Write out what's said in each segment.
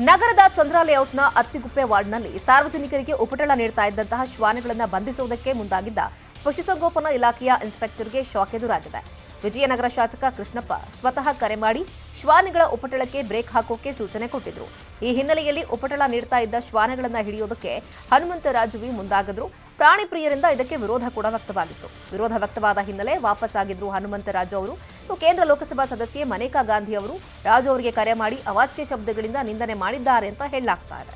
ನಗರದ ಚಂದ್ರ ಲೇಔಟ್ನ ಅತ್ತಿಗುಪ್ಪೆ ವಾರ್ಡ್ನಲ್ಲಿ ಸಾರ್ವಜನಿಕರಿಗೆ ಉಪಟಳ ನೀಡುತ್ತಾ ಇದ್ದಂತಹ ಶ್ವಾನಗಳನ್ನು ಬಂಧಿಸುವುದಕ್ಕೆ ಮುಂದಾಗಿದ್ದ ಪಶುಸಂಗೋಪನಾ ಇಲಾಖೆಯ ಇನ್ಸ್ಪೆಕ್ಟರ್ಗೆ ಶಾಕ್ ಎದುರಾಗಿದೆ. ವಿಜಯನಗರ ಶಾಸಕ ಕೃಷ್ಣಪ್ಪ ಸ್ವತಃ ಕರೆ ಮಾಡಿ ಶ್ವಾನಗಳ ಉಪಟಳಕ್ಕೆ ಬ್ರೇಕ್ ಹಾಕೋಕೆ ಸೂಚನೆ ಕೊಟ್ಟಿದ್ರು. ಈ ಹಿನ್ನೆಲೆಯಲ್ಲಿ ಉಪಟಳ ನೀಡುತ್ತಾ ಇದ್ದ ಶ್ವಾನಗಳನ್ನು ಹಿಡಿಯೋದಕ್ಕೆ ಹನುಮಂತರಾಜು ಮುಂದಾಗಿದ್ರು. ಪ್ರಾಣಿ ಪ್ರಿಯರಿಂದ ಇದಕ್ಕೆ ವಿರೋಧ ಕೂಡ ವ್ಯಕ್ತವಾಗಿತ್ತು. ವಿರೋಧ ವ್ಯಕ್ತವಾದ ಹಿನ್ನೆಲೆ ವಾಪಸ್ ಆಗಿದ್ರು ಹನುಮಂತರಾಜು ಅವರು. ಕೇಂದ್ರ ಲೋಕಸಭಾ ಸದಸ್ಯೆ ಮನೇಕಾ ಗಾಂಧಿ ಅವರು ರಾಜು ಅವರಿಗೆ ಕರೆ ಮಾಡಿ ಅವಾಚ್ಯ ಶಬ್ದಗಳಿಂದ ನಿಂದನೆ ಮಾಡಿದ್ದಾರೆ ಅಂತ ಹೇಳಲಾಗ್ತಾ ಇದೆ.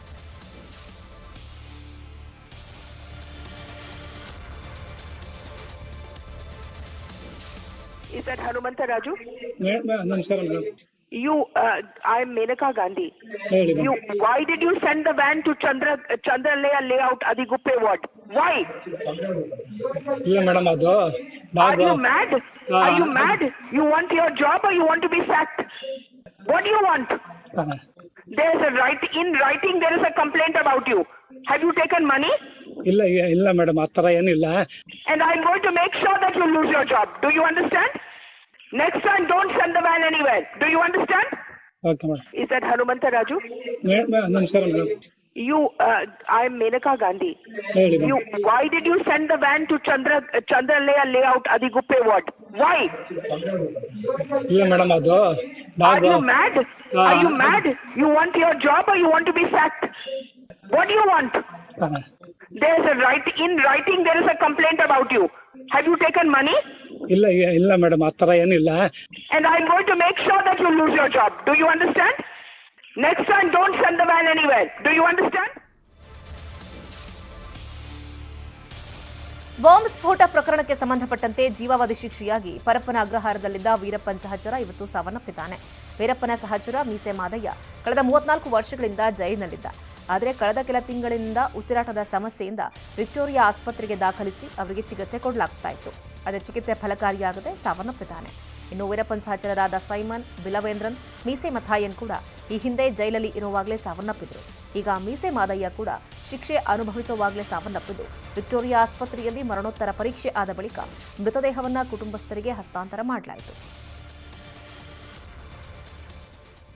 Is that Hanumanta Raju? Namaskaram, madam. I'm Menaka Gandhi. Hey, why did you send the van to Chandra layout Adiguppe ward? Why? Yeah, madam, Are you mad? Are you mad? You want your job or you want to be sacked? What do you want? There is in writing there is a complaint about you. Have you taken money? ಇಲ್ಲ madam, ಆ ಥರ ಏನಿಲ್ಲ. And I'm going to make sure that you lose your job. Do you understand? Next time, don't send the van anywhere. Do you understand? Okay, madam. Is that Hanumanta Raju? Namaskaram, madam. I'm Menaka Gandhi. Hey, why did you send the van to Chandra layout Adiguppe ward? Why? ಇಲ್ಲ madam, Are you mad? Are you mad? You want your job or you want to be sacked? What do you want? There is in writing there is a complaint about you. Have you taken money? ಇಲ್ಲ madam, ಆ ಥರ ಏನಿಲ್ಲ. And I'm going to make sure that you lose your job. Do you understand? Next time, don't send the van anywhere. Do you understand? Bomb ಸ್ಫೋಟ ಪ್ರಕರಣಕ್ಕೆ ಸಂಬಂಧಪಟ್ಟಂತೆ ಜೀವಾವಧಿ ಶಿಕ್ಷೆಯಾಗಿ ಪರಪ್ಪನ ಅಗ್ರಹಾರದಲ್ಲಿದ್ದ ವೀರಪ್ಪನ್ ಸಹಚರ ಇವತ್ತು ಸಾವನ್ನಪ್ಪಿದ್ದಾನೆ. ವೀರಪ್ಪನ ಸಹಚರ ಮೀಸೆ ಮಾದಯ್ಯ ಕಳೆದ 34 ವರ್ಷಗಳಿಂದ ಜೈಲಿನಲ್ಲಿದ್ದ. ಆದರೆ ಕಳೆದ ಕೆಲ ತಿಂಗಳಿನಿಂದ ಉಸಿರಾಟದ ಸಮಸ್ಯೆಯಿಂದ ವಿಕ್ಟೋರಿಯಾ ಆಸ್ಪತ್ರೆಗೆ ದಾಖಲಿಸಿ ಅವರಿಗೆ ಚಿಕಿತ್ಸೆ ಕೊಡಲಾಗ್ತಾ ಇತ್ತು. ಆದರೆ ಚಿಕಿತ್ಸೆ ಫಲಕಾರಿಯಾಗದೆ ಸಾವನ್ನಪ್ಪಿದ್ದಾನೆ. ಇನ್ನು ವೀರಪ್ಪನ್ ಸಹಚರರಾದ ಸೈಮನ್, ಬಿಲವೇಂದ್ರನ್, ಮೀಸೆ ಮಥಾಯನ್ ಕೂಡ ಈ ಹಿಂದೆ ಜೈಲಲ್ಲಿ ಇರುವಾಗಲೇ ಸಾವನ್ನಪ್ಪಿದ್ರು. ಈಗ ಮೀಸೆ ಮಾದಯ್ಯ ಕೂಡ ಶಿಕ್ಷೆ ಅನುಭವಿಸುವಾಗಲೇ ಸಾವನ್ನಪ್ಪಿದ್ದು ವಿಕ್ಟೋರಿಯಾ ಆಸ್ಪತ್ರೆಯಲ್ಲಿ ಮರಣೋತ್ತರ ಪರೀಕ್ಷೆ ಆದ ಬಳಿಕ ಮೃತದೇಹವನ್ನು ಕುಟುಂಬಸ್ಥರಿಗೆ ಹಸ್ತಾಂತರ ಮಾಡಲಾಯಿತು.